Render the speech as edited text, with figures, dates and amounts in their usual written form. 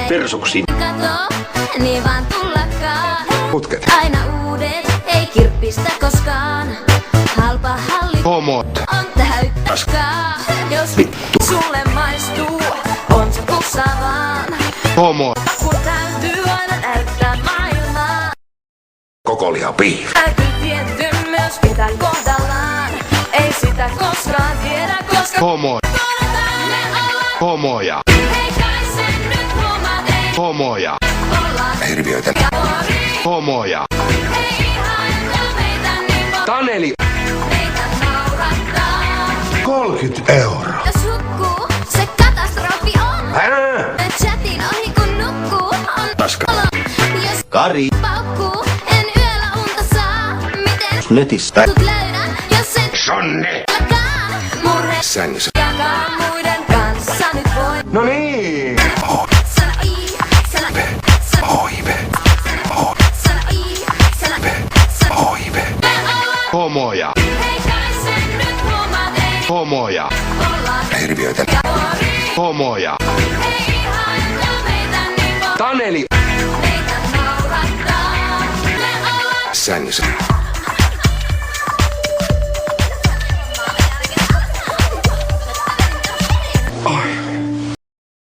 Persuksiin. Kato, niin vaan tullakaan. Putket. Aina uudet, ei kirppistä koskaan. Halpa halli Homot. on täyttäskaa. Jos Vittu. sulle maistuu, on se puksa vaan. Homo. Kun täytyy aina näyttää maailmaa. Koko liha piif. Täytyy tietty myös pitää kohdallaan. Ei sitä koskaan tiedä, koska Homo. kodataan me ollaan. Homoja. Ei kai sen nyt huomaat, ei Homoja. ollaan. Hirviöitä. Ja pori, Homoja. ei ihailla meitä niin voi. Taneli. Meitä naurattaa. 30 euroa. Jos hukkuu, se katastrofi on. Chatin ohi kun nukkuu, on Paska. olo. Jos Kari. paukkuu, en yöllä unta saa. Miten Netistä. sut löydän, jos en Sonne. alkaa murhe. Sängyssä. Jakaa muiden kanssa nyt voi. No niin. Sana I, sana B, sana Oive. sana I, sana B, sana Oive. me ollaan. Homoja. Ei kai sen nyt huomaat, ei Homoja. ollaan. Hirviöitä. Ja pori, Homoja. ei ihailla meitä niin voi. Taneli. Meitä naurattaa, me ollaan. Sängyssä.